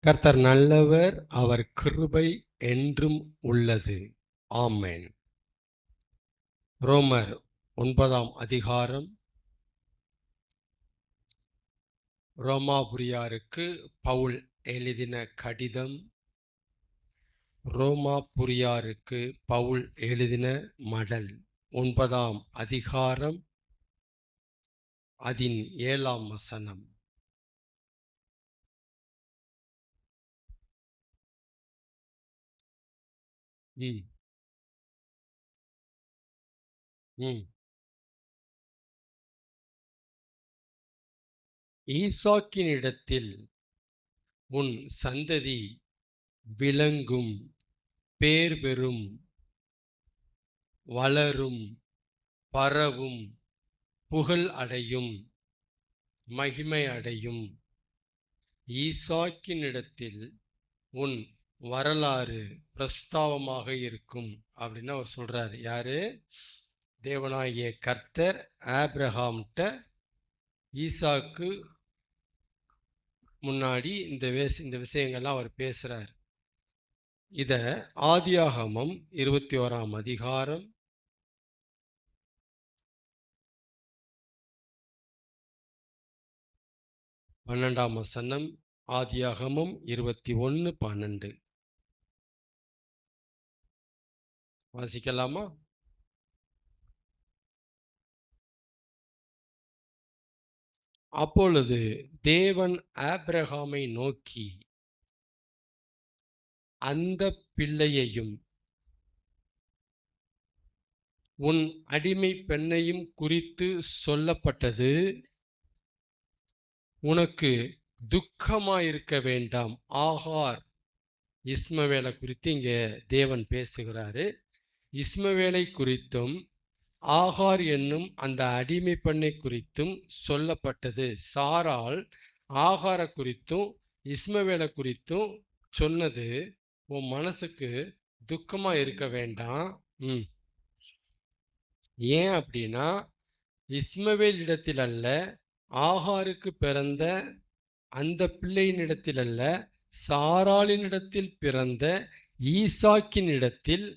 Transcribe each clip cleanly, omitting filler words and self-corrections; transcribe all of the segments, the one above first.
கர்த்தர் நல்லவர், அவர் கிருபை என்றும் உள்ளது. ஆமென். ரோமர் 9ஆம் அதிகாரம். ரோமாபுரியாருக்கு பவுல் எழுதின கடிதம். ரோமாபுரியாருக்கு பவுல் எழுதின மடல் 9ஆம் அதிகாரம், அதின் 7ஆம் வசனம். ஈசாக்கினிடத்தில் உன் சந்ததி விளங்கும், பேர் பெறும், வளரும், பரவும், புகழ் அடையும், மகிமை அடையும். ஈசாக்கினிடத்தில் உன் வரலாறு பிரஸ்தாவமாக இருக்கும் அப்படின்னு அவர் சொல்றாரு. யாரு? தேவனாகிய கர்த்தர் ஆபிரகாம்கிட்ட ஈசாக்கு முன்னாடி இந்த விஷயங்கள்லாம் அவர் பேசுறார். இத ஆதியாகமம் 21ஆம் அதிகாரம் 12ஆம் வசனம். ஆதியாகமம் 21:12 வாசிக்கலாமா? அப்பொழுது தேவன் ஆபிரகாமை நோக்கி, அந்த பிள்ளையையும் உன் அடிமை பெண்ணையும் குறித்து சொல்லப்பட்டது உனக்கு துக்கமாயிருக்க வேண்டாம். ஆகார், இஸ்மவேலை குறித்து இங்க தேவன் பேசுகிறாரு. இஸ்மவேலை குறித்தும் ஆகார் என்னும் அந்த அடிமை பெண்ணை குறித்தும் சொல்லப்பட்டது. சாராள் ஆகார குறித்தும் இஸ்மவேலை குறித்தும் சொன்னது உன் மனசுக்கு துக்கமா இருக்க வேண்டாம். ஏன் அப்படின்னா, இஸ்மவேல் இடத்தில் அல்ல, ஆகாருக்கு பிறந்த அந்த பிள்ளையினிடத்தில் அல்ல, சாராளினிடத்தில் பிறந்த ஈசாக்கின் இடத்தில்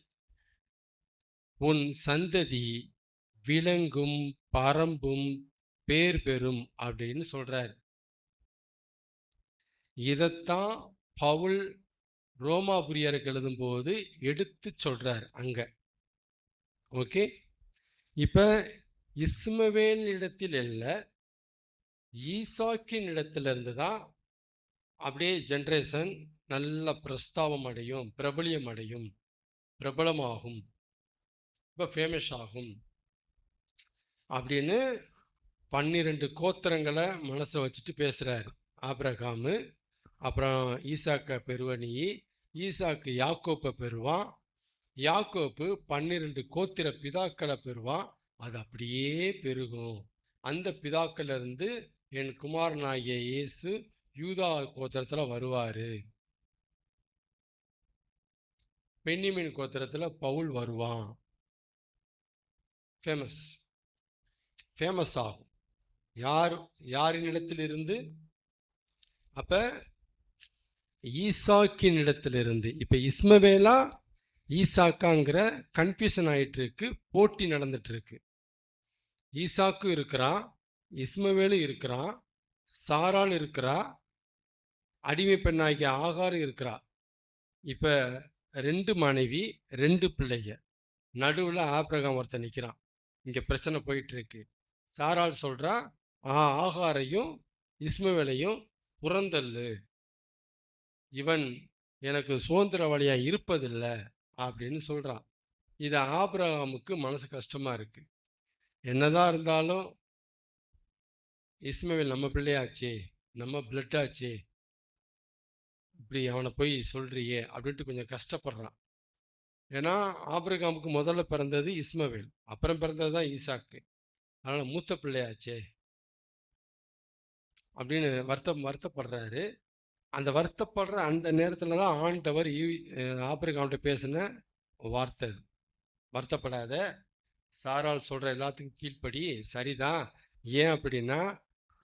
உன் சந்ததி விளங்கும், பரம்பும், பேர் பெறும் அப்படின்னு சொல்றார். இதத்தான் பவுல் ரோமாபுரியருக்கு எழுதும் போது எடுத்து சொல்றார் அங்க. ஓகே, இப்ப இஸ்மவேல் இடத்தில் அல்ல, ஈசாக்கின் இடத்திலிருந்து தான் அப்படியே ஜெனரேஷன் நல்ல பிரஸ்தாவம் அடையும், பிரபலியம் அடையும், பிரபலமாகும், ரொம்ப ஃபேமஸ் ஆகும் அப்படின்னு 12 கோத்திரங்களை மனசை வச்சுட்டு பேசுறாரு ஆபிரகாமு. அப்புறம் ஈசாக்க பெறுவனி, ஈசாக்கு யாக்கோப்பை பெறுவான், யாக்கோப்பு 12 கோத்திர பிதாக்களை பெறுவான். அது அப்படியே பெருகும். அந்த பிதாக்கள் இருந்து என் குமாரனாகிய இயேசு யூதா கோத்திரத்துல வருவாரு. பென்னிமின் கோத்திரத்துல பவுல் வருவான். ஃபேமஸ் ஆகும். யாரின் இடத்தில் இருந்து? அப்ப ஈசாக்கின் இடத்திலிருந்து. இப்ப இஸ்மவேலா ஈசாக்காங்கிற கன்ஃபியூஷன் ஆயிட்டு இருக்கு, போட்டி நடந்துட்டு இருக்கு. ஈசாக்கு இருக்கிறான், இஸ்மவேலு இருக்கிறான், சாராள் இருக்கிறா, அடிமை பெண்ணாகிய ஆகார் இருக்கிறா. இப்ப 2 மனைவி 2 பிள்ளைங்க, நடுவுல ஆபிரகாம் ஒருத்தன் நிக்கிறான். இங்க பிரச்சனை போயிட்டு இருக்கு. சாராள் சொல்றா, ஆகாரையும் இஸ்மவேலையும் புறந்தள்ளு, இவன் எனக்கு சுதந்திரவாளியா இருப்பதில்லை அப்படின்னு சொல்றான். இது ஆபிரகாமுக்கு மனசு கஷ்டமா இருக்கு. என்னதான் இருந்தாலும் இஸ்மவேல் நம்ம பிள்ளையாச்சே, நம்ம பிளட் ஆச்சே, இப்படி அவனை போய் சொல்றியே அப்படின்ட்டு கொஞ்சம் கஷ்டப்படுறான். ஏன்னா ஆபிரகாமுக்கு முதல்ல பிறந்தது இஸ்மவேல், அப்புறம் பிறந்ததுதான் ஈசாக்கு. அதனால மூத்த பிள்ளையாச்சே அப்படின்னு வருத்தப்படுறாரு. அந்த வருத்தப்படுற அந்த நேரத்துலதான் ஆண்டவர் ஆபிரகாம்கிட்ட பேசின வார்த்தை, வருத்தப்படாத, சாராள் சொல்ற எல்லாத்துக்கும் கீழ்ப்படி. சரிதான். ஏன் அப்படின்னா,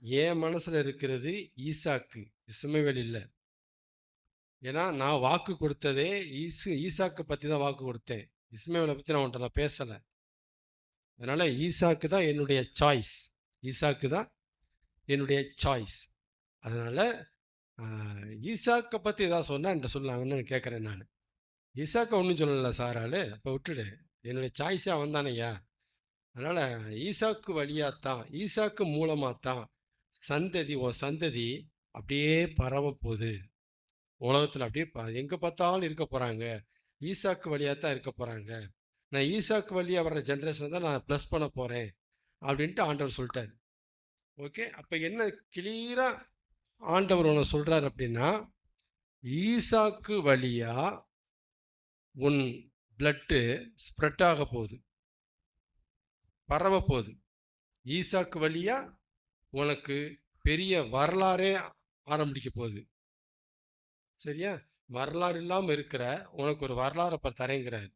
என் மனசுல இருக்கிறது ஈசாக்கு, இஸ்மவேல் இல்லை. ஏன்னா நான் வாக்கு கொடுத்ததே ஈசாக்கு பத்தி தான் வாக்கு கொடுத்தேன். இஸ்மவேலை பத்தி நான் உன்ட்ட பேசல. அதனால ஈசாக்கு தான் என்னுடைய சாய்ஸ். ஈசாக்கு தான் என்னுடைய சாய்ஸ். அதனால ஈசாக்கை பத்தி ஏதாவது சொன்னா என்கிட்ட சொல்லாங்கன்னு கேட்கறேன் நான். ஈசாக்க ஒன்றும் சொல்லல சாராளு, அப்ப விட்டுடு. என்னுடைய சாய்ஸே அவன் தானையா. அதனால ஈசாக்கு வழியாத்தான், ஈசாக்கு மூலமாத்தான் சந்ததி, உன் சந்ததி அப்படியே பரவ போகுது உலகத்துல. அப்படியே எங்க பார்த்தாலும் இருக்க போறாங்க. ஈசாக்கு வழியாத்தான் இருக்க போறாங்க. நான் ஈசாக்கு வழியா வர்ற ஜென்ரேஷன் தான் நான் ப்ளஸ் பண்ண போறேன் அப்படின்ட்டு ஆண்டவர் சொல்லிட்டாரு. ஓகே, அப்ப என்ன கிளியரா ஆண்டவர் உன்னை சொல்றாரு அப்படின்னா, ஈசாக்கு வழியா உன் பிளட்டு ஸ்ப்ரெட் ஆக போகுது, பரவ போகுது. ஈசாக்கு வழியா உனக்கு பெரிய வரலாறே ஆரம்பிக்க போகுது. சரியா? வரலாறு இல்லாம இருக்கிற உனக்கு ஒரு வரலாறு அப்ப தரேங்கிறார்.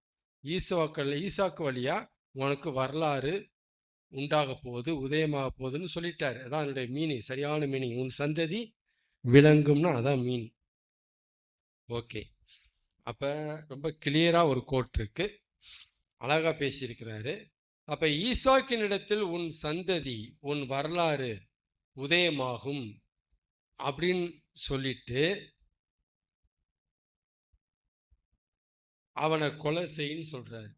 ஈசாக்கு வழியா உனக்கு வரலாறு உண்டாக போகுது, உதயமாக போகுதுன்னு சொல்லிட்டாரு. அதான் அதனுடைய மீனிங், சரியான மீனிங். உன் சந்ததி விளங்கும்னா அதான் மீனிங். ஓகே, அப்ப ரொம்ப கிளியரா ஒரு கோட் இருக்கு, அழகா பேசியிருக்கிறாரு. அப்ப ஈசாக்கின் இடத்தில் உன் சந்ததி, உன் வரலாறு உதயமாகும் அப்படின்னு சொல்லிட்டு அவனை கொலை செய்யின்னு சொல்றாரு.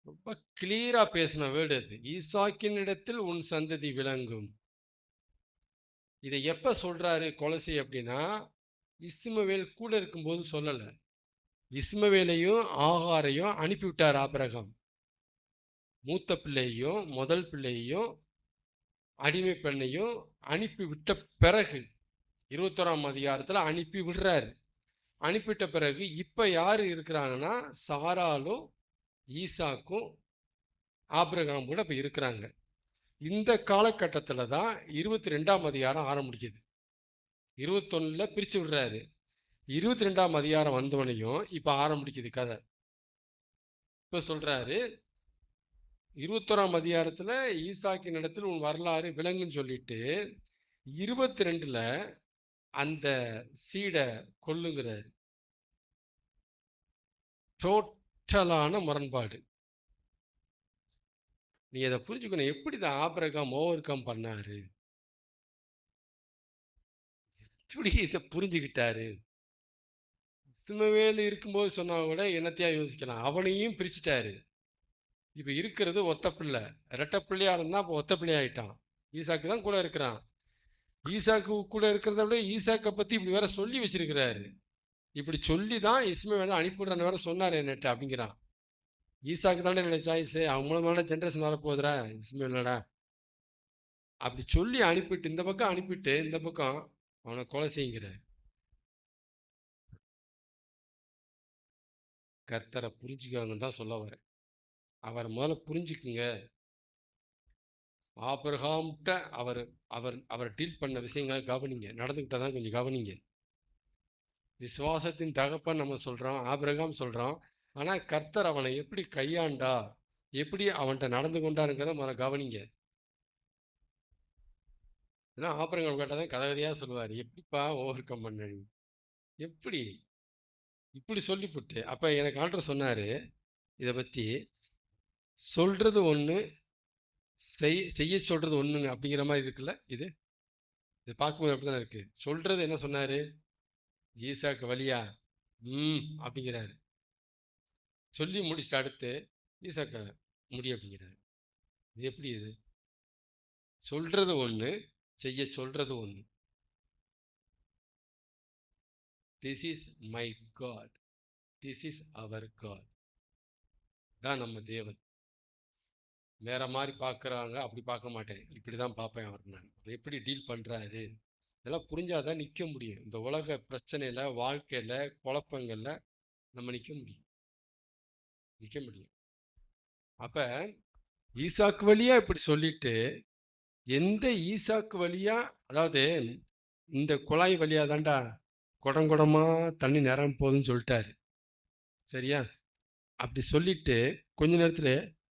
ரொம்ப கிளியரா பேசின வேர்டு அது. ஈசாக்கின் இடத்தில் உன் சந்ததி விளங்கும். இதை எப்ப சொல்றாரு கொலை செய் அப்படின்னா, இஸ்மவேல் கூட இருக்கும்போது சொல்லல. இஸ்மவேலையும் ஆகாரையும் அனுப்பிவிட்டார் ஆபிரகாம். மூத்த பிள்ளையையும் முதல் பிள்ளையையும் அடிமை பெண்ணையும் அனுப்பி விட்ட பிறகு 21ஆம் அதிகாரத்துல அனுப்பி விடுறாரு. அனுப்பிட்ட பிறகு இப்ப யாரு இருக்கிறாங்கன்னா, சாராலும் ஈசாக்கும் ஆபிரகாம் கூட இப்ப இருக்கிறாங்க. இந்த காலகட்டத்துல தான் 22ஆம் அதிகாரம் ஆரம்பிக்குது. 21ல பிரிச்சு விடுறாரு. 22ஆம் அதிகாரம் வந்தவனையும் இப்ப ஆரம்பிக்குது கதை. இப்ப சொல்றாரு, 21ஆம் அதிகாரத்துல ஈசாக்கின் இடத்தில் உன் வரலாறு விளங்குன்னு சொல்லிட்டு 22ல அந்த சீடை கொல்லுங்கிறாரு. டோட்டலான முரண்பாடு. நீ அதை புரிஞ்சுக்கணும். எப்படி தான் ஆபிரகாம் ஓவர் கம் பண்ணாரு, எப்படி இதை புரிஞ்சுக்கிட்டாரு. இஸ்மவேல் இருக்கும்போது சொன்னா கூட என்னத்தையா யோசிக்கலாம், அவனையும் பிரிச்சுட்டாரு. இப்ப இருக்கிறது ஒத்த பிள்ளை. ரெட்ட பிள்ளையா இருந்தா அப்ப ஒத்த பிள்ளை ஆயிட்டான். ஈசாக்கு தான் கூட இருக்கிறான். ஈசாக்கு கூட இருக்கிறத விட ஈசாக்கை பத்தி இப்படி வேற சொல்லி வச்சிருக்கிறாரு. இப்படி சொல்லிதான் இஸ்மவேலை அனுப்பிவிடுறன்னு வேற சொன்னாரு என்னட்ட அப்படிங்கிறான். ஈசாக்கு தானே என்னோட சாய்ஸ், அவன் மூலமான ஜென்ரேஷன் வர போகுதுடா இஸ்மவேலடா அப்படி சொல்லி அனுப்பிட்டு இந்த பக்கம் அனுப்பிட்டு இந்த பக்கம் அவனை கொலை செய்யுங்கிற. கர்த்தரை புரிஞ்சுக்கவங்கன்னு தான் சொல்ல வரேன். அவரை முதல்ல புரிஞ்சுக்குங்க. ஆபிரகாம்கிட்ட அவர் டீல் பண்ண விஷயங்களை கவனிங்க, நடந்துக்கிட்டதான் கொஞ்சம் கவனிங்க. விசுவாசத்தின் தகப்பன் நம்ம சொல்றோம், ஆபிரகாம் சொல்றோம். ஆனா கர்த்தர் அவனை எப்படி கையாண்டா, எப்படி அவன்கிட்ட நடந்து கொண்டாருங்கிறத முதல்ல கவனிங்க. ஏன்னா ஆபிரகாம் கேட்டாதான் கதையா சொல்லுவாரு, எப்படிப்பா ஓவர் கம் பண்ண, எப்படி இப்படி சொல்லிவிட்டு. அப்ப எனக்கு ஆண்டவர் சொன்னாரு இதை பத்தி, சொல்றது ஒண்ணு செய்ய சொல்றது ஒண்ணுங்க அப்படிங்கிற மாதிரி இருக்குல்ல. இது பார்க்கும்போது அப்படிதான் இருக்கு. சொல்றது என்ன சொன்னாரு, ஈசாக்கு வழியா அப்படிங்கிறாரு. சொல்லி முடிச்சுட்டு அடுத்து ஈசாக்க முடி அப்படிங்கிறாரு. இது எப்படி? இது சொல்றது ஒண்ணு, செய்ய சொல்றது ஒண்ணு. This is my God, this is our God. தான் நம்ம தேவன். வேற மாதிரி பார்க்குறாங்க, அப்படி பார்க்க மாட்டேன், இப்படிதான் பார்ப்பேன் அவர். நான் எப்படி டீல் பண்றாரு இதெல்லாம் புரிஞ்சாதான் நிற்க முடியும். இந்த உலக பிரச்சனையில, வாழ்க்கையில, குழப்பங்கள்ல நம்ம நிற்க முடியும். அப்ப ஈசாக்கு வழியா இப்படி சொல்லிட்டு, எந்த ஈசாக்கு வழியா, அதாவது இந்த குழாய் வழியா தாண்டா குடங்குடமா தண்ணி நிரம்ப போகுதுன்னு சொல்லிட்டாரு. சரியா? அப்படி சொல்லிட்டு கொஞ்ச நேரத்துல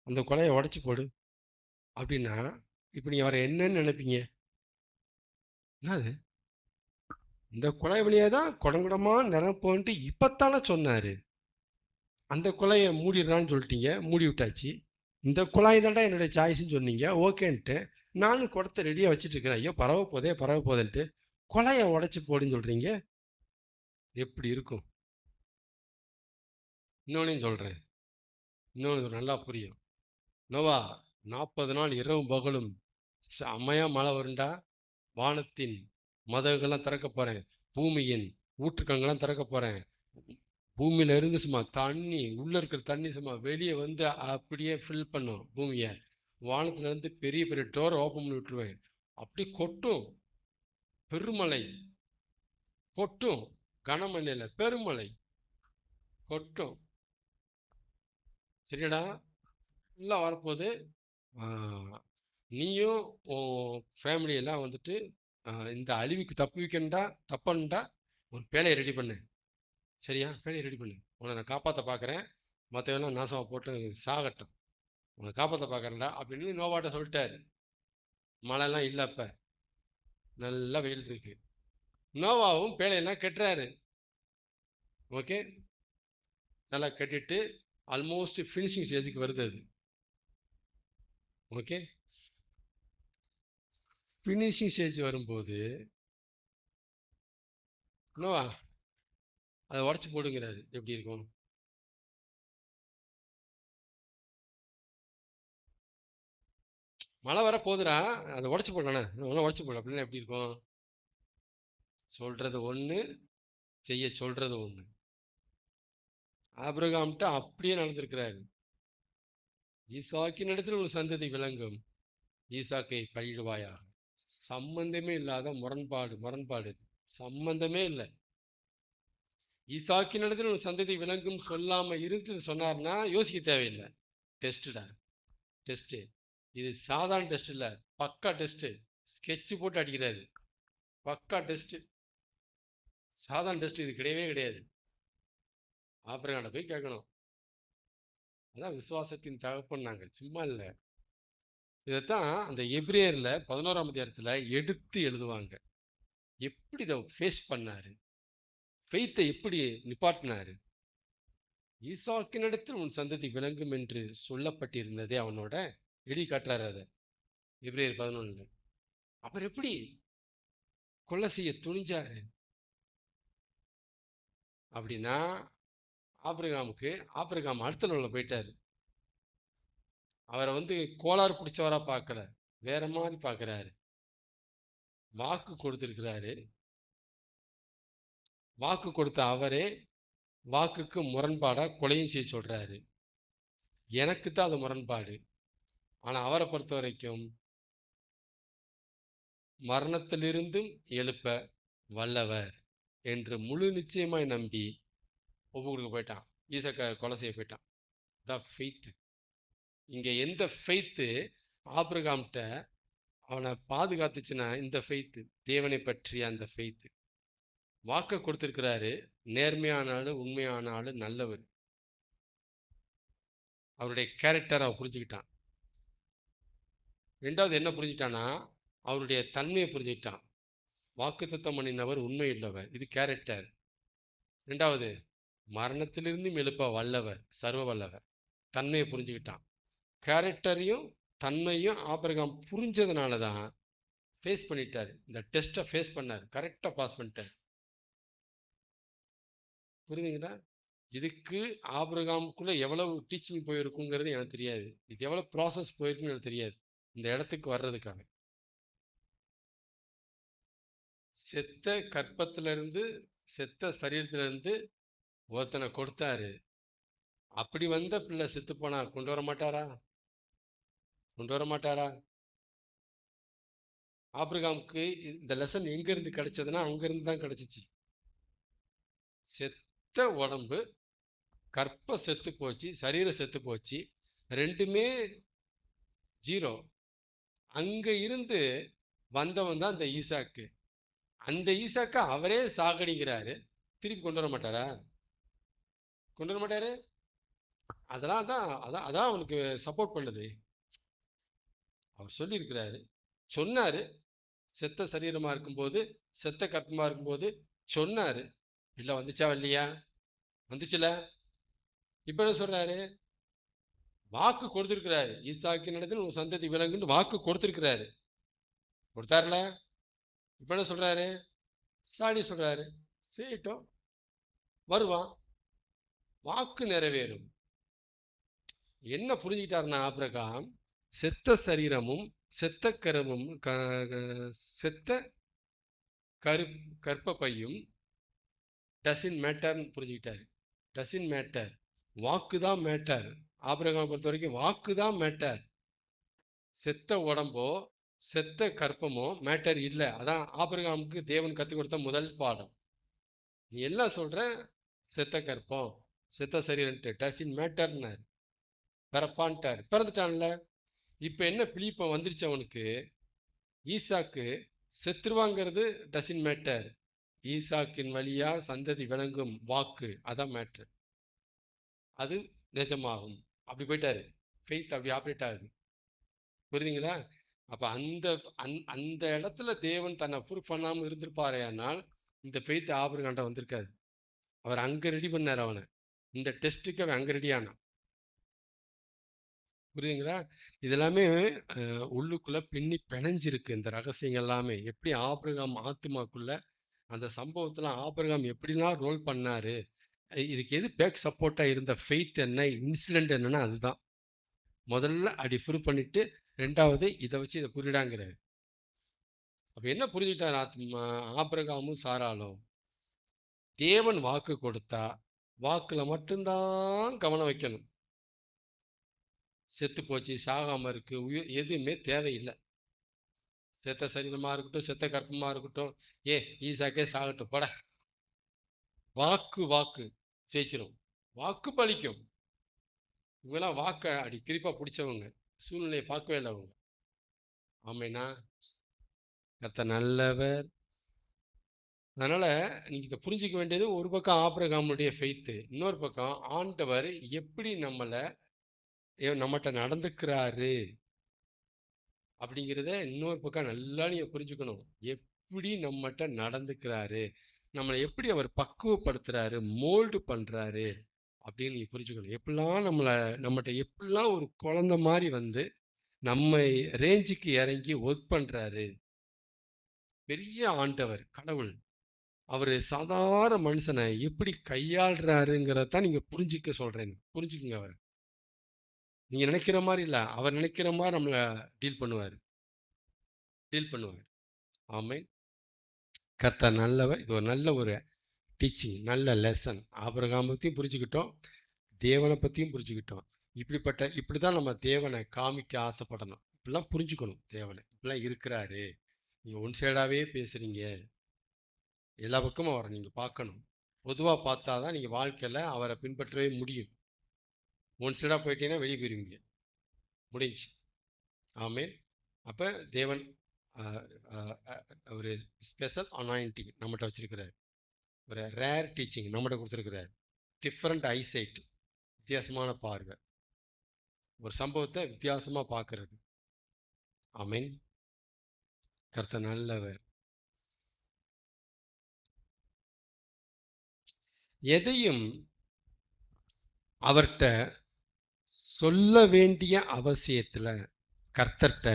அந்த குழாயை உடைச்சு போடு அப்படின்னா இப்ப நீங்க அவரை என்னன்னு நினைப்பீங்க? என்னது இந்த குழாய் வழியா தான் குடங்குடமா நிரப்போன்ட்டு இப்பத்தானே சொன்னாரு. அந்த குழாயை மூடிடுறான்னு சொல்லிட்டீங்க, மூடி விட்டாச்சு. இந்த குழாய் தான்டா என்னுடைய சாய்ஸ்ன்னு சொன்னீங்க, ஓகேன்ட்டு நானும் குடத்தை ரெடியாக வச்சுட்டு இருக்கிறேன். ஐயோ பரவ போதேன்ட்டு குழாயை உடைச்சு போடுன்னு சொல்றீங்க, எப்படி இருக்கும்? இன்னொன்னையும் சொல்றேன், இன்னொன்று நல்லா புரியும். நோவா 40 நாள் இரவும் பகலும் செம்மையா மழை வருண்டா, வானத்தின் மதகுகள்லாம் திறக்க போறேன், பூமியின் ஊற்றுக்கங்கெல்லாம் திறக்க போறேன், பூமியில இருந்து சும்மா தண்ணி, உள்ள இருக்கிற தண்ணி சும்மா வெளியே வந்து அப்படியே ஃபில் பண்ணும் பூமியை. வானத்துல இருந்து பெரிய பெரிய டோரை ஓப்பன் பண்ணி விட்டுருவேன், அப்படி கொட்டும் பெருமழை, கொட்டும் கனமழையில பெருமழை கொட்டும். சரிடா, எல்லாம் வரப்போகுது. நீயும் உன் ஃபேமிலியெல்லாம் வந்துட்டு இந்த அழிவுக்கு தப்பண்டா ஒரு பேழையை ரெடி பண்ணு. சரியா, பேழையை ரெடி பண்ணு. உன்னை நான் காப்பாற்ற பார்க்குறேன், மற்றவெல்லாம் நாசமா போட்டு சாகட்டும், உன்னை காப்பாற்ற பார்க்குறேன்டா அப்படின்னு நோவாட்ட சொல்லிட்டாரு. மழைலாம் இல்லை, அப்ப நல்லா வெயில் இருக்கு. நோவாவும் பேழையெல்லாம் கட்டுறாரு. ஓகே, நல்லா கட்டிட்டு ஆல்மோஸ்ட் ஃபினிஷிங் ஸ்டேஜுக்கு வருது அது. ஓகே, ஃபினிஷிங் ஸ்டேஜ் வரும்போது நோவா அதை உடச்சி போடுங்கிறாரு. எப்படி இருக்கும்? மழை வர போதுடா, அதை உடச்சி போடணே, உடச்சி போடு அப்படின்னா எப்படி இருக்கும்? சொல்றது ஒண்ணு, செய்ய சொல்றது ஒண்ணு. ஆபிரகாம்கிட்ட அப்படியே நடந்திருக்கிறாரு. ஈசாக்கின் இடத்தில் ஒரு சந்ததி விளங்கும், ஈசாக்கை பயிடுவாயாக. சம்பந்தமே இல்லாத முரண்பாடு சம்பந்தமே இல்லை. ஈசாக்கின் இடத்தில் ஒரு சந்ததி விளங்கும் சொல்லாம இருந்து சொன்னார்னா யோசிக்க தேவையில்லை. டெஸ்டா, டெஸ்ட். இது சாதாரண டெஸ்ட் இல்ல, பக்கா டெஸ்ட். ஸ்கெட்ச் போட்டு அடிக்கிறாரு, பக்கா டெஸ்ட். சாதாரண டெஸ்ட் இது கிடையவே கிடையாது. ஆபிரகாம்கிட்ட போய் கேட்கணும். அதான் விசுவாசத்தின் தகப்பன்னாங்க, சும்மா இல்ல. இதைத்தான் அந்த எபிரேயர்ல 11ஆம் அதிகாரத்துல எடுத்து எழுதுவாங்க. எப்படி இதை ஃபேஸ் பண்ணாரு, ஃபெய்த்தை எப்படி நிப்பாட்டினாரு. ஈசாக்கினிடத்தில் உன் சந்ததி விளங்கும் என்று சொல்லப்பட்டிருந்ததே அவனோட எழுதி காட்டுறாரு அதை எபிரேயர் 11. அப்புறம் எப்படி கொலை செய்ய துணிஞ்சாரு அப்படின்னா, ஆபிரகாம் அடுத்த நாள்ல போயிட்டாரு. அவரை கோளாறு பிடிச்சவரா பார்க்கல, வேற மாதிரி பார்க்கிறாரு. வாக்கு கொடுத்திருக்கிறாரு, வாக்கு கொடுத்த அவரே வாக்குக்கு முரண்பாடா கொலையும் செய்ய சொல்றாரு. எனக்கு தான் அது முரண்பாடு. ஆனா அவரை பொறுத்த வரைக்கும் மரணத்திலிருந்தும் எழுப்ப வல்லவர் என்று முழு நிச்சயமாய் நம்பி ஒப்பு கொடுக்க போயிட்டான். ஈசாக்க கொலை செய்ய போயிட்டான். தான் ஃபெய்த். இங்க எந்த ஃபெய்த்து ஆபிரகாம்கிட்ட அவனை பாதுகாத்துச்சுன்னா இந்த ஃபெய்த்து, தேவனை பற்றிய அந்த ஃபெய்த்து. வாக்க கொடுத்திருக்கிறாரு, நேர்மையான ஆளு, உண்மையான ஆளு, நல்லவர். அவருடைய கேரக்டர் அவன் புரிஞ்சுக்கிட்டான். ரெண்டாவது என்ன புரிஞ்சுட்டானா, அவருடைய தன்மையை புரிஞ்சுக்கிட்டான். வாக்குத்தத்தம் பண்ணினவர் உண்மை உள்ளவர், இது கேரக்டர். ரெண்டாவது, மரணத்திலிருந்தும் எழுப்ப வல்லவர், சர்வ வல்லவர். தன்மையை புரிஞ்சுக்கிட்டான். கேரக்டரையும் தன்மையும் ஆபிரகாம் புரிஞ்சதுனாலதான் ஃபேஸ் பண்ணிட்டாரு, இந்த டெஸ்ட்டை ஃபேஸ் பண்ணார், கரெக்டா பாஸ் பண்ணிட்டார். புரியுதுங்களா? இதுக்கு ஆபிரகாமுக்குள்ள எவ்வளவு டீச்சிங் போயிருக்குங்கிறது எனக்கு தெரியாது, இது எவ்வளவு ப்ராசஸ் போயிருக்குன்னு எனக்கு தெரியாது இந்த இடத்துக்கு வர்றதுக்காக. செத்த கற்பத்துல இருந்து, செத்த சரீரத்துல இருந்து ஒருத்தனை கொடுத்தாரு. அப்படி வந்த பிள்ளை செத்து போனா கொண்டு வர மாட்டாரா? கொண்டு வர மாட்டாரா? ஆபிரகாமுக்கு இந்த லெசன் எங்க இருந்து கிடைச்சதுன்னா அங்க இருந்து தான் கிடைச்சிச்சு. செத்த உடம்பு, கற்ப செத்து போச்சு, சரீரம் செத்து போச்சு, ரெண்டுமே ஜீரோ. அங்க இருந்து வந்தவன் தான் இந்த ஈசாக்கு. அந்த ஈசாக்க அவரே சாகடிக்கிறாரு, திருப்பி கொண்டு வர மாட்டாரா? கொண்டு வர மாட்டாரு. அதான் அவனுக்கு சப்போர்ட் பண்ணுது. அவர் சொல்லி இருக்கிறாரு, சொன்னாரு, செத்த சரீரமா இருக்கும்போது, செத்த கற்பமா இருக்கும்போது சொன்னாரு. இல்ல வந்துச்சா இல்லையா? வந்துச்சுல. இப்ப என்ன சொல்றாரு? வாக்கு கொடுத்திருக்கிறாரு. ஈசாக்கின் இடத்தில் உன் சந்ததி விளங்குன்னு வாக்கு கொடுத்திருக்கிறாரு. கொடுத்தாருல. இப்ப என்ன சொல்றாரு? சாடி சொல்றாரு. செய்யட்டும், வருவான், வாக்கு நிறைவேறும். என்ன புரிஞ்சுக்கிட்டாருன்னா ஆபிரகாம், செத்த சரீரமும் செத்த கருமும் செத்த கற்பப்பையும் டசின் மேட்டர்னு புரிஞ்சுக்கிட்டாரு. டசின் மேட்டர், வாக்கு தான் மேட்டர். ஆபிரகாம் பொறுத்த வரைக்கும் வாக்கு தான் மேட்டர். செத்த உடம்போ செத்த கற்பமோ மேட்டர் இல்லை. அதான் ஆபிரகாமுக்கு தேவன் கற்றுக் கொடுத்த முதல் பாடம். நீ எல்லாம் சொல்ற செத்த கற்பம் செத்த சரீரன்ட்டு, டசின் மேட்டர்னார். பிறப்பான்ட்டார், பிறந்துட்டான்ல. இப்ப என்ன பிலிப்பம் வந்துருச்சு அவனுக்கு? ஈசாக்கு செத்துருவாங்கிறது டசின் மேட்டர். ஈசாக்கின் வழியா சந்ததி விளங்கும் வாக்கு, அதான் மேட்டர். அது நிஜமாகும். அப்படி போயிட்டாரு. ஃபெய்த் அப்படி ஆப்ரேட் ஆகுது. புரியுதுங்களா? அப்ப அந்த இடத்துல தேவன் தன்னை ப்ரூஃப் பண்ணாம இருந்திருப்பாரே, ஆனால் இந்த ஃபெய்த் ஆபிரகாம்கிட்ட வந்திருக்காது. அவர் அங்க ரெடி பண்ணார் அவனை. இந்த டெஸ்ட்டுக்கு அவன் அங்க ரெடி ஆனான். புரியுதுங்களா? இதெல்லாமே உள்ளுக்குள்ள பின்னி பிணைஞ்சிருக்கு. இந்த ரகசியங்கள் எல்லாமே எப்படி ஆபிரகாம் ஆத்துமாக்குள்ள அந்த சம்பவத்துல ஆபிரகாம் எப்படிலாம் ரோல் பண்ணாரு, இதுக்கு எது பேக் சப்போர்ட்டா இருந்த ஃபெய்த் என்ன, இன்சிடென்ட் என்னன்னா அதுதான். முதல்ல அப்படி ப்ரூவ் பண்ணிட்டு ரெண்டாவது இதை வச்சு இதை புரிடாங்கிறாரு. அப்ப என்ன புரிஞ்சுக்கிட்டார் ஆபிரகாமும் சாராலும்? தேவன் வாக்கு கொடுத்தா வாக்குல மட்டும்தான் கவனம் வைக்கணும். செத்து போச்சு, சாகாம இருக்கு, உயிர் எதுவுமே தேவையில்லை. செத்த சரீரமா இருக்கட்டும், செத்த கற்பமா இருக்கட்டும், ஈசாக்கே சாகட்டும், பட வாக்கு வாக்கு ஜெயிச்சிரும், வாக்கு பலிக்கும். இவங்கெல்லாம் வாக்க அடி கிரிப்பா பிடிச்சவங்க, சூழ்நிலையை பார்க்கவே இல்லை அவங்க. ஆமைனா கர்த்தர் நல்லவர். அதனால நீங்க இதை புரிஞ்சுக்க வேண்டியது, ஒரு பக்கம் ஆபிரகாமுடைய ஃபெய்த்து, இன்னொரு பக்கம் ஆண்டவர் எப்படி நம்மகிட்ட நடந்துக்கிறாரு அப்படிங்கிறத இன்னொரு பக்கம் நல்லா நீங்க புரிஞ்சுக்கணும். எப்படி நம்மகிட்ட நடந்துக்கிறாரு, நம்மளை எப்படி அவர் பக்குவப்படுத்துறாரு, மோல்டு பண்றாரு அப்படின்னு நீங்க புரிஞ்சுக்கணும். எப்படிலாம் நம்மகிட்ட எப்படிலாம் ஒரு குழந்தை மாதிரி வந்து நம்ம ரேஞ்சுக்கு இறங்கி ஒர்க் பண்றாரு. பெரிய ஆண்டவர் கடவுள், அவரு சாதாரண மனுஷனை எப்படி கையாளுறாருங்கிறதான் நீங்க புரிஞ்சுக்க சொல்றேன். புரிஞ்சுக்குங்க. அவர் நீங்க நினைக்கிற மாதிரி இல்ல, அவர் நினைக்கிற மாதிரி நம்மளை டீல் பண்ணுவார். ஆமென். கர்த்தர் நல்லவர். இது ஒரு நல்ல ஒரு டீச்சிங், நல்ல லெசன். ஆபிரகாம் பத்தியும் புரிஞ்சுக்கிட்டோம், தேவனை பத்தியும் புரிஞ்சுக்கிட்டோம். இப்படிதான் நம்ம தேவனை காமிக்க ஆசைப்படணும். இப்படிலாம் புரிஞ்சுக்கணும். தேவனை இப்படிலாம் இருக்கிறாரு. நீங்க ஒன் சைடாவே பேசுறீங்க, எல்லா பக்கமும் அவரை நீங்க பார்க்கணும். பொதுவா பார்த்தாதான் நீங்க வாழ்க்கையில அவரை பின்பற்றவே முடியும். ஒன் சைடா போயிட்டீங்கன்னா வெளியே போயிருவீங்க, முடிஞ்சு. ஆமென். அப்ப தேவன் ஒரு ஸ்பெஷல் அனாயிண்டிங் நம்மகிட்ட வச்சிருக்கிறார். ஒரு ரேர் டீச்சிங் நம்மகிட்ட கொடுத்துருக்கிறார். டிஃப்ரெண்ட் ஐசைட், வித்தியாசமான பார்வை, ஒரு சம்பவத்தை வித்தியாசமா பார்க்கறது. ஆமென். கர்த்தர் நல்லவர். எதையும் அவர்கிட்ட சொல்ல வேண்டிய அவசியத்துல, கர்த்தர்கிட்ட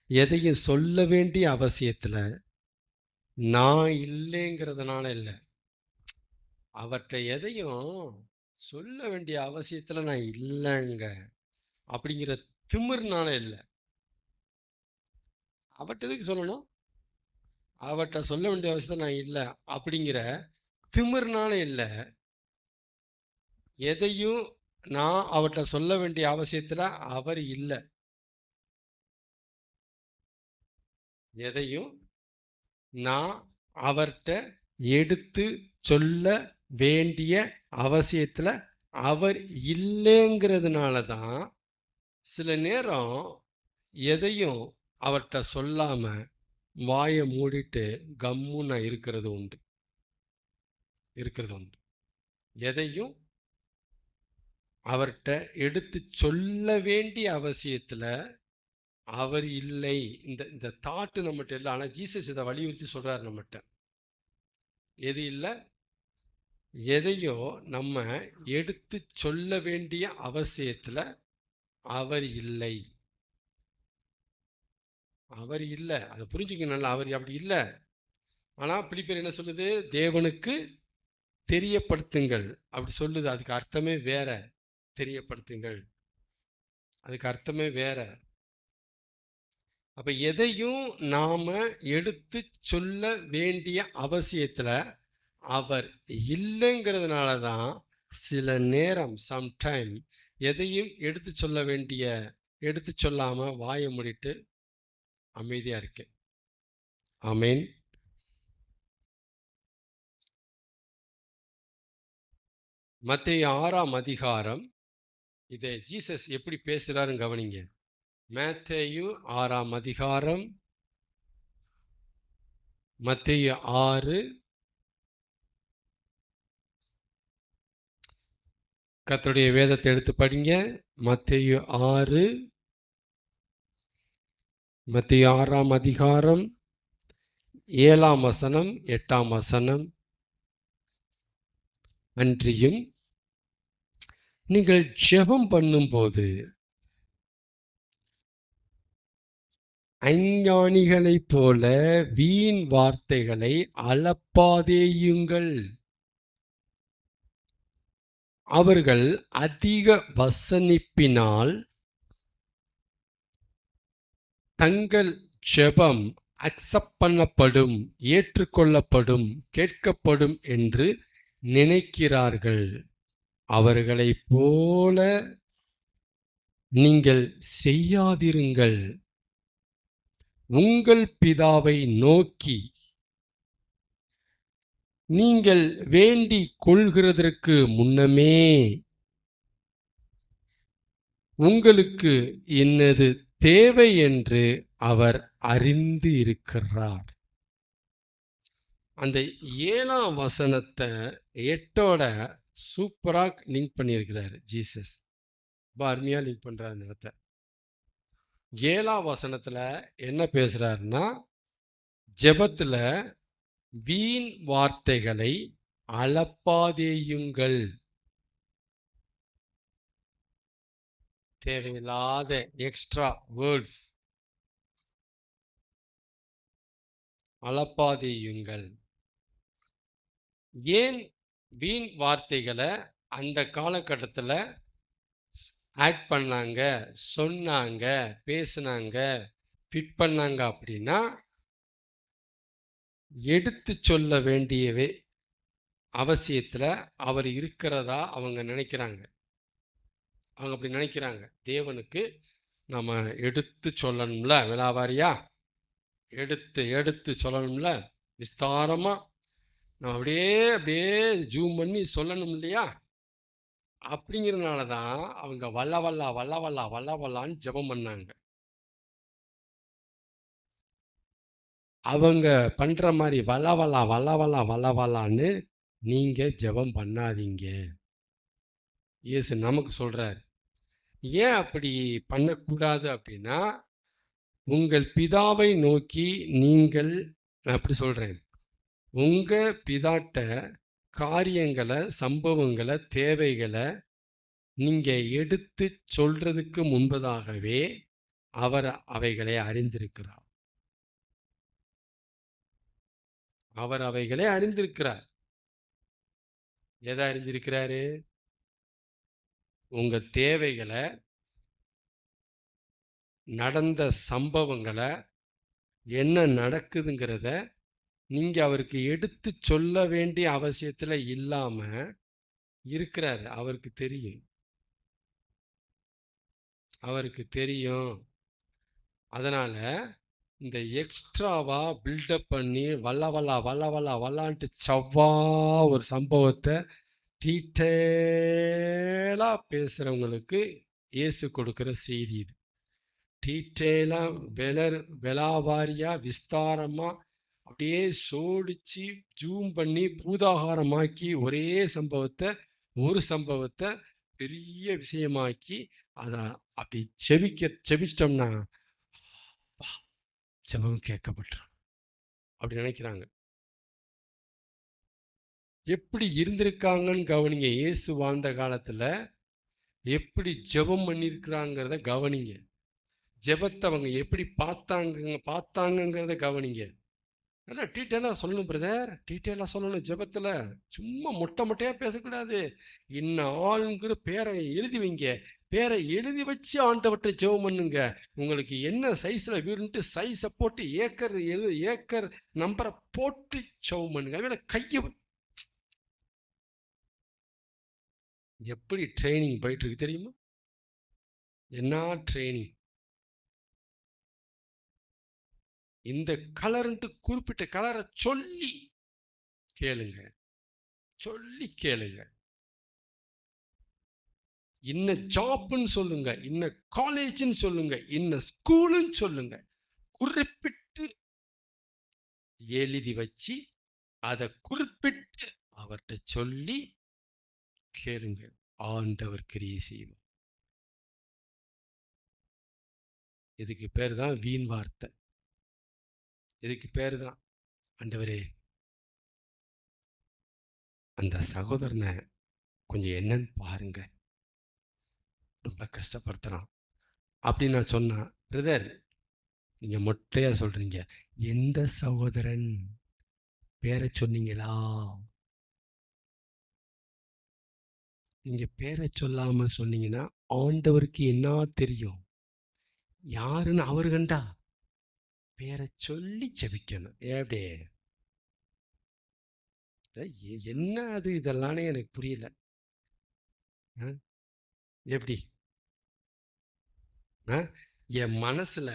எதையும் சொல்ல வேண்டிய அவசியத்துல நான் இல்லைங்கிறதுனால இல்லை, அவர்கிட்ட எதையும் சொல்ல வேண்டிய அவசியத்துல நான் இல்லைங்க அப்படிங்கிற திமிர்னால இல்லை. அவர்கிட்ட எதுக்கு சொல்லணும்? அவர்கிட்ட சொல்ல வேண்டிய அவசியத்துல நான் இல்லை அப்படிங்கிற திமிர்னால இல்லை. எதையும் நான் அவர்கிட்ட சொல்ல வேண்டிய அவசியத்துல அவர் இல்லை. எதையும் நான் அவர்கிட்ட எடுத்து சொல்ல வேண்டிய அவசியத்துல அவர் இல்லைங்கிறதுனால தான் சில நேரம் எதையும் அவர்கிட்ட சொல்லாம வாயை மூடிட்டு கம்முன்னு இருக்கிறது உண்டு. எதையும் அவர்கிட்ட எடுத்து சொல்ல வேண்டிய அவசியத்துல அவர் இல்லை. இந்த இந்த தாட்டு நம்மகிட்ட இல்லை. ஆனா ஜீசஸ் இதை வலியுறுத்தி சொல்றாரு நம்மகிட்ட. எது இல்லை? எதையோ நம்ம எடுத்து சொல்ல வேண்டிய அவசியத்துல அவர் இல்லை. அவர் இல்லை, அதை புரிஞ்சுக்க நல்லா. அவர் அப்படி இல்லை. ஆனா பிலிப்பியர் என்ன சொல்லுது? தேவனுக்கு தெரியப்படுத்துங்கள் அப்படி சொல்லுது. அதுக்கு அர்த்தமே வேற. தெரியப்படுத்துங்கள், அதுக்கு அர்த்தமே வேற. அப்ப எதையும் நாம எடுத்து சொல்ல வேண்டிய அவசியத்துல அவர் இல்லைங்கிறதுனாலதான் சில நேரம் சம்டைம் எதையும் எடுத்து சொல்ல வேண்டிய எடுத்து சொல்லாம வாயை மூடிட்டு அமைதியா இருக்கேன். ஆமேன். மத்தேயு 6ஆம் அதிகாரம். இதை ஜீசஸ் எப்படி பேசுறாருன்னு கவனிங்க. மத்தேயு 6ஆம் அதிகாரம், மத்தேயு 6. கர்த்தருடைய வேதத்தை எடுத்து படிங்க. மத்தேயு 6, மத்தேயு 6ஆம் அதிகாரம் 7ஆம் வசனம் 8ஆம் வசனம். அன்றியும் நீங்கள் ஜெபம் பண்ணும்போது அஞ்ஞானிகளைப் போல வீண் வார்த்தைகளை அளப்பாதேயுங்கள். அவர்கள் அதிக வசனிப்பினால் தங்கள் ஜெபம் அக்செப்ட் பண்ணப்படும், ஏற்றுக்கொள்ளப்படும், கேட்கப்படும் என்று நினைக்கிறார்கள். அவர்களைப் போல நீங்கள் செய்யாதிருங்கள். உங்கள் பிதாவை நோக்கி நீங்கள் வேண்டிக் கொள்கிறதற்கு முன்னமே உங்களுக்கு என்னது தேவை என்று அவர் அறிந்து இருக்கிறார். அந்த 7ஆம் வசனத்தை 8ஓட சூப்பரா லிங்க் பண்ணியிருக்கிறாரு ஜீசஸ். ரொம்ப அருமையா லிங்க் பண்றாரு அந்த இடத்தை. 7ஆம் வசனத்துல என்ன பேசுறாருன்னா, ஜெபத்துல வீண் வார்த்தைகளை அளப்பாதேயுங்கள். தேவையில்லாத எக்ஸ்ட்ரா வேர்ட்ஸ் அளப்பாதேயுங்கள். ஏன் வீண் வார்த்தைகளை அந்த காலகட்டத்துல ஆட் பண்ணாங்க, சொன்னாங்க, பேசினாங்க, ஃபிட் பண்ணாங்க அப்படின்னா, எடுத்து சொல்ல வேண்டியவே அவசியத்துல அவர் இருக்கிறதா அவங்க நினைக்கிறாங்க. அவங்க அப்படி நினைக்கிறாங்க. தேவனுக்கு நம்ம எடுத்து சொல்லணும்ல, விலாவாரியா எடுத்து எடுத்து சொல்லணும்ல, விஸ்தாரமா நம்ம அப்படியே அப்படியே ஜூம் பண்ணி சொல்லணும் இல்லையா? அப்படிங்கிறதுனாலதான் அவங்க வல்லவல்லா வல்லவல்லா வல்லவல்லான்னு ஜெபம் பண்ணாங்க. அவங்க பண்ற மாதிரி வல்லவல்லா வல்லவல்லா வல்லவல்லான்னு நீங்க ஜெபம் பண்ணாதீங்க. இயேசு நமக்கு சொல்றாரு. ஏன் அப்படி பண்ணக்கூடாது அப்படின்னா, உங்கள் பிதாவை நோக்கி நீங்கள், நான் அப்படி சொல்றேன், உங்க பிதாட்ட காரியங்களை, சம்பவங்களை, தேவைகளை நீங்க எடுத்து சொல்றதுக்கு முன்பதாகவே அவர் அவைகளை அறிந்திருக்கிறார். அவர் அவைகளை அறிந்திருக்கிறார். எதை அறிந்திருக்கிறாரு? உங்க தேவைகளை, நடந்த சம்பவங்களை, என்ன நடக்குதுங்கிறத நீங்க அவருக்கு எடுத்து சொல்ல வேண்டிய அவசியத்துல இல்லாம இருக்கிறாரு. அவருக்கு தெரியும், அவருக்கு தெரியும். அதனால இந்த எக்ஸ்ட்ராவா பில்டப் பண்ணி வல்லவல்லா வல்லவல்லா வல்லான்ட்டு சவ்வா ஒரு சம்பவத்தை டீட்டெயிலா பேசுறவங்களுக்கு இயேசு கொடுக்கிற செய்தி இது. டீட்டெயிலா விலாவாரியா விஸ்தாரமா அப்படியே சோடிச்சு ஜூம் பண்ணி பூதாகாரமாக்கி ஒரே சம்பவத்தை, ஒரு சம்பவத்தை பெரிய விஷயமாக்கி அதை அப்படி செபிச்சிட்டோம்னா ஜெபம் கேட்கப்பட்டுரும் அப்படி நினைக்கிறாங்க. எப்படி இருந்திருக்காங்கன்னு கவனிங்க. இயேசு வாழ்ந்த காலத்துல எப்படி ஜெபம் பண்ணியிருக்கிறாங்கிறத கவனிங்க. ஜெபத்தை அவங்க எப்படி பார்த்தாங்கிறத கவனிங்க. நல்லா டீட்டெயிலாக சொல்லணும் பிரதர், டீட்டெயிலாக சொல்லணும். ஜெபத்தில் சும்மா மொட்டையா பேசக்கூடாது. இன்னும் ஆளுங்கிற பேரை எழுதி வைங்க. பேரை எழுதி வச்சு ஆண்டவற்றை ஜெபம் பண்ணுங்க. உங்களுக்கு என்ன சைஸில் வீடுன்ட்டு சைஸை போட்டு ஏக்கர் நம்பரை போட்டு ஜெபம் பண்ணுங்க. அதுவே கையை எப்படி ட்ரைனிங் போயிட்டு இருக்கு தெரியுமா? என்ன ட்ரைனிங்! இந்த கலர்ன்ட்டு குறிப்பிட்ட கலரை சொல்லி கேளுங்க, சொல்லி கேளுங்க. இன்ன ஜாப்னு சொல்லுங்க, இன்ன காலேஜ்னு சொல்லுங்க, இன்ன ஸ்கூல்னு சொல்லுங்க. குறிப்பிட்டு எழுதி வச்சு அதை குறிப்பிட்டு அவர்கிட்ட சொல்லி கேளுங்க. ஆண்டவர் கிரியை செய்வார். இதுக்கு பேர் தான் வீண் வார்த்தை. இதுக்கு பேர் தான், ஆண்டவரே அந்த சகோதரனை கொஞ்சம் என்னன்னு பாருங்க, ரொம்ப கஷ்டப்படுத்துறான் அப்படின்னு நான் சொன்னா, பிரதர் நீங்க மொட்டையா சொல்றீங்க. எந்த சகோதரன் பேரை சொன்னீங்களா? நீங்க பேரை சொல்லாம சொன்னீங்கன்னா ஆண்டவருக்கு என்ன தெரியும் யாருன்னு அவரு கண்டா? பேரை சொல்லி ஜெபிக்கணும். எப்படி என்ன அது? இதெல்லானே எனக்கு புரியல. எப்படி என் மனசுல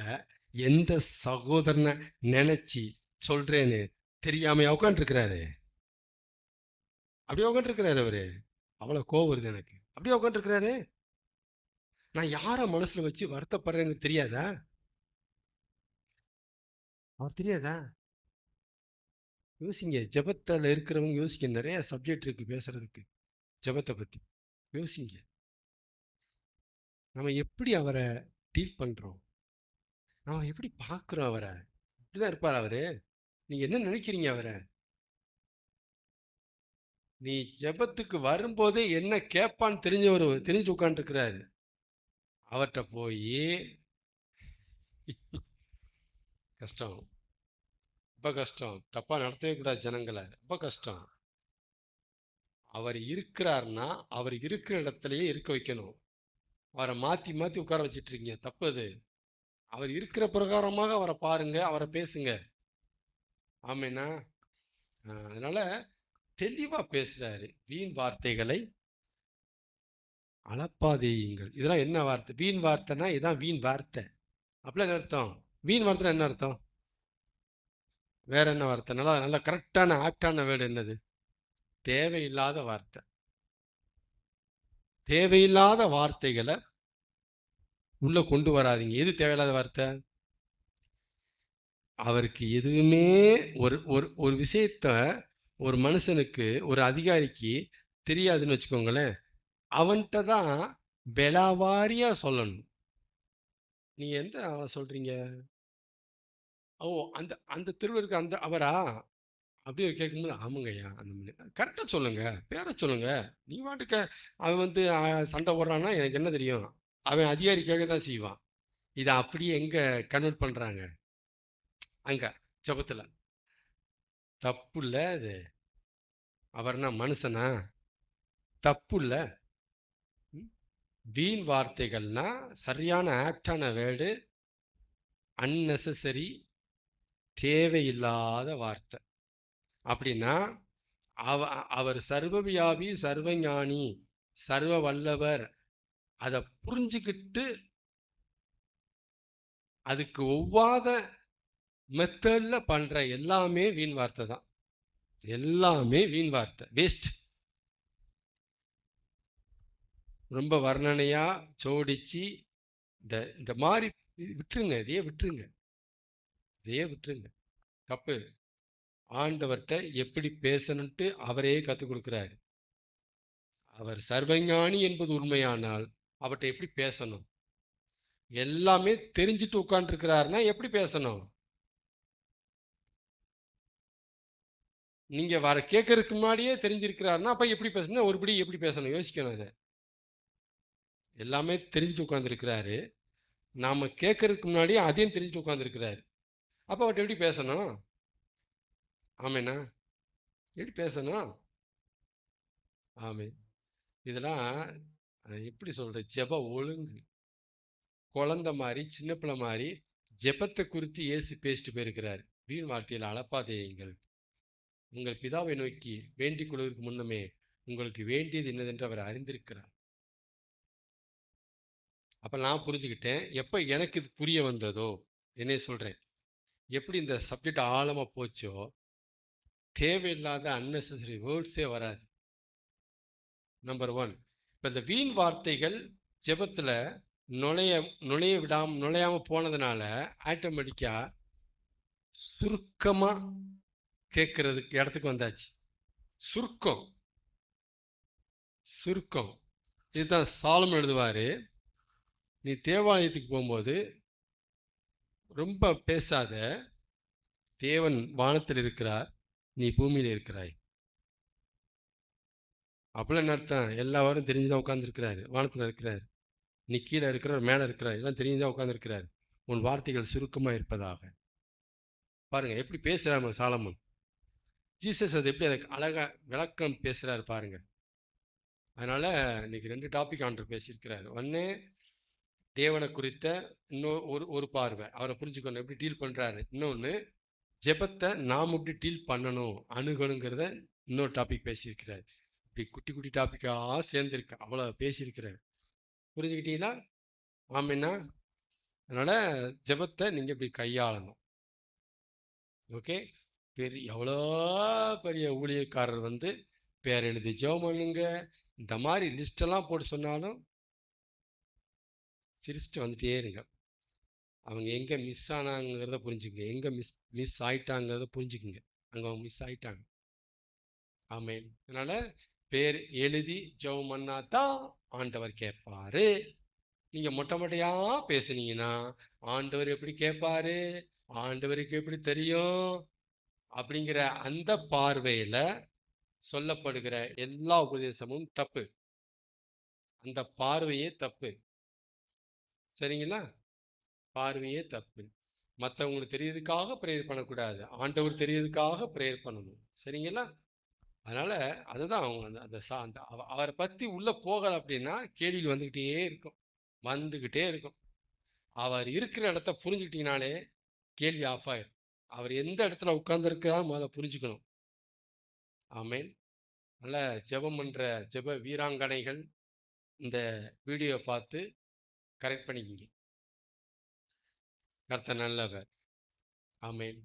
எந்த சகோதரனை நினைச்சு சொல்றேன்னு தெரியாம உட்காந்துருக்கிறாரு. அப்படியே உட்காந்துருக்கிறாரு அவரு. அவ்வளவு கோவம் வருது எனக்கு. அப்படியே உட்காந்துருக்கிறாரு. நான் யார மனசுல வச்சு வருத்தப்படுறேன்னு தெரியாதா? அவர் தெரியாதா? யோசிங்க. ஜெபத்துல இருக்கிறவங்க யோசிக்க. நிறைய சப்ஜெக்ட் இருக்கு பேசுறதுக்கு ஜெபத்தை பத்தி. யோசிங்க. நம்ம எப்படி அவரை டீல் பண்றோம், நம்ம எப்படி பாக்குறோம் அவரை. இப்படிதான் இருப்பார் அவரு? நீங்க என்ன நினைக்கிறீங்க அவரை? நீ ஜெபத்துக்கு வரும்போதே என்ன கேட்பான்னு தெரிஞ்சு உட்கார்ந்து இருக்கிறாரு. அவர்கிட்ட போய் கஷ்டம், ரொம்ப கஷ்டம். தப்பா நடத்தவே கூடாது ஜனங்களை. ரொம்ப கஷ்டம். அவர் இருக்கிறார்னா அவர் இருக்கிற இடத்துலயே இருக்க வைக்கணும். அவரை மாத்தி மாத்தி உட்கார வச்சிட்டு இருக்கீங்க, தப்பு அது. அவர் இருக்கிற பிரகாரமாக அவரை பாருங்க, அவரை பேசுங்க. ஆமேனா? அதனால தெளிவா பேசுறாரு. வீண் வார்த்தைகளை அளப்பாதேயுங்கள். இதெல்லாம் என்ன வார்த்தை? வீண் வார்த்தைனா இதான் வீண் வார்த்தை. அப்படிலாம் என்ன அர்த்தம்? வீண் வார்த்தை என்ன அர்த்தம்? வேற என்ன வார்த்தை? நல்லா நல்ல கரெக்டான ஆப்டான வேர்டு என்னது? தேவையில்லாத வார்த்தை. தேவையில்லாத வார்த்தைகளை உள்ள கொண்டு வராதீங்க. எது தேவையில்லாத வார்த்தை? அவருக்கு எதுவுமே ஒரு ஒரு ஒரு விஷயத்த ஒரு மனுஷனுக்கு, ஒரு அதிகாரிக்கு தெரியாதுன்னு வச்சுக்கோங்களேன், அவன்கிட்ட தான் விலாவாரியா சொல்லணும். நீங்க எந்த அவரை சொல்றீங்க? ஓ, அந்த அந்த தெருவில் இருக்க அந்த அவரா? அப்படியே கேட்கும்போது ஆமாங்கய்யா அந்த கரெக்டா சொல்லுங்க, பேரை சொல்லுங்க. நீ வாட்டுக்க அவன் வந்து சண்டை போடுறான்னா எனக்கு என்ன தெரியும்? அவன் அதிகாரி கேட்க தான் செய்வான். இதை அப்படியே எங்க கன்வெர்ட் பண்றாங்க? அங்க ஜபத்துல. தப்பு இல்ல அது. அவர்னா மனுஷனா? தப்பு இல்ல. வீண் வார்த்தைகள்னா சரியான ஆப்டான வேர்டு அன்னெசரி, தேவையில்லாத வார்த்தை. அப்படின்னா அவர் சர்வவியாபி, சர்வஞானி, சர்வ வல்லவர், அதை புரிஞ்சுக்கிட்டு அதுக்கு ஒவ்வாத மெத்தட்ல பண்ற எல்லாமே வீண் வார்த்தை தான். எல்லாமே வீண் வார்த்தை, வேஸ்ட். ரொம்ப வர்ணனையா ஜோடிச்சு இந்த மாதிரி விட்டுருங்க. இதையே விட்டுருங்க, இதையே விட்டுருங்க. தப்பு. ஆண்டவர்கிட்ட எப்படி பேசணும்ட்டு அவரே கற்றுக் கொடுக்கிறாரு. அவர் சர்வஞானி என்பது உண்மையானால் அவர்கிட்ட எப்படி பேசணும், எல்லாமே தெரிஞ்சுட்டு உட்கார்ந்துருக்கிறாருன்னா எப்படி பேசணும்? நீங்க வர கேட்கறதுக்கு முன்னாடியே தெரிஞ்சிருக்கிறாருன்னா அப்ப எப்படி பேசணும்? ஒருபடி எப்படி பேசணும்? யோசிக்கணும் அதை. எல்லாமே தெரிஞ்சுட்டு உட்கார்ந்துருக்கிறாரு. நாம கேட்கறதுக்கு முன்னாடியே அதையும் தெரிஞ்சுட்டு உட்கார்ந்துருக்கிறாரு. அப்ப அவர்கிட்ட எப்படி பேசணும்? ஆமேனா? எப்படி பேசணும்? ஆமே. இதெல்லாம் எப்படி சொல்றது? ஜெப ஒழுங்கு. குழந்தை மாதிரி, சின்ன பிள்ளை மாதிரி ஜெபத்தை குறித்து இயேசு பேசிட்டு போயிருக்கிறார். வீண் வார்த்தையில் அளப்பாதேயுங்கள், உங்கள் பிதாவை நோக்கி வேண்டிக் கொள்வதற்கு முன்னமே உங்களுக்கு வேண்டியது என்னதென்று அவர் அறிந்திருக்கிறார். அப்ப நான் புரிஞ்சுக்கிட்டேன். எப்ப எனக்கு இது புரிய வந்ததோ, என்னைய சொல்றேன், எப்படி இந்த சப்ஜெக்ட் ஆழமா போச்சோ, தேவையில்லாத அன்னெசரி வேர்ட்ஸே வராது. நம்பர் 1. இப்ப இந்த வீண் வார்த்தைகள் ஜெபத்துல நுழையாம போனதுனால ஆட்டோமேட்டிக்கா சுருக்கமா கேட்கறதுக்கு இடத்துக்கு வந்தாச்சு. சுருக்கம். இதுதான் சாலமன் எழுதுவாரு, நீ தேவாலயத்துக்கு போகும்போது ரொம்ப பேசாத, தேவன் வானத்தில் இருக்கிறார், நீ பூமியில இருக்கிறாய். அப்படிலாம் என்ன அர்த்தம்? எல்லாரும் தெரிஞ்சுதான் உட்கார்ந்து இருக்கிறாரு, வானத்துல இருக்கிறாரு. நீ கீழே இருக்கிற, மேல இருக்கிறார், எல்லாம் தெரிஞ்சுதான் உட்கார்ந்து இருக்கிறாரு. உன் வார்த்தைகள் சுருக்கமா இருப்பதாக. பாருங்க எப்படி பேசுறாரு சாலமன். ஜீசஸ் அது எப்படி அதுக்கு அழகா விளக்கம் பேசுறாரு பாருங்க. அதனால இன்னைக்கு 2 டாபிக் ஆண்டவர் பேசியிருக்கிறாரு. ஒன்னு தேவனை குறித்த ஒரு பார்வை, அவரை புரிஞ்சுக்கணும், எப்படி டீல் பண்றாரு. இன்னொன்னு ஜெபத்தை நாம் எப்படி டீல் பண்ணணும், அணுகணுங்கிறத இன்னொரு டாபிக் பேசியிருக்கிறார். இப்படி குட்டி குட்டி டாபிக்கா சேர்ந்துருக்கு, அவ்வளவு பேசியிருக்கிறார். புரிஞ்சுக்கிட்டீங்களா? ஆமேனா? அதனால ஜெபத்தை நீங்க இப்படி கையாளணும். ஓகே. எவ்வளோ பெரிய ஊழியக்காரர் வந்து பேர் எழுதி ஜெபம் பண்ணுங்க, இந்த மாதிரி லிஸ்ட் எல்லாம் போட்டு சொன்னாலும் சிரிச்சுட்டு வந்துட்டே இருங்க. அவங்க எங்க மிஸ் ஆனாங்கிறத புரிஞ்சுக்குங்க, எங்க மிஸ் ஆயிட்டாங்கிறத புரிஞ்சுக்குங்க. அங்க அவங்க மிஸ் ஆயிட்டாங்க. ஆமேன். அதனால பேர் எழுதி ஜெபம் பண்ணாதான் ஆண்டவர் கேட்பாரு. நீங்க மொட்டையா பேசுனீங்கன்னா ஆண்டவர் எப்படி கேட்பாரு, ஆண்டவருக்கு எப்படி தெரியும் அப்படிங்கிற அந்த பார்வையில சொல்லப்படுகிற எல்லா உபதேசமும் தப்பு. அந்த பார்வையே தப்பு. சரிங்களா? பார்வையே தப்பு. மற்றவங்களுக்கு தெரியறதுக்காக பிரேயர் பண்ணக்கூடாது, ஆண்டவர் தெரியறதுக்காக பிரேயர் பண்ணணும். சரிங்களா? அதனால அதுதான் அவங்க அந்த அவரை பத்தி உள்ள போகல அப்படின்னா கேள்வி வந்துகிட்டே இருக்கும். அவர் இருக்கிற இடத்த புரிஞ்சுக்கிட்டீங்கனாலே கேள்வி ஆஃப் ஆயிரும். அவர் எந்த இடத்துல உட்கார்ந்து இருக்கிறா முதல்ல புரிஞ்சுக்கணும். ஆமேன். நல்ல ஜெபம் பண்ற ஜெப வீராங்கனைகள் இந்த வீடியோ பார்த்து கரெக்ட் பண்ணிக்கிங்க. கர்த்தர் நல்லவர். ஆமேன்.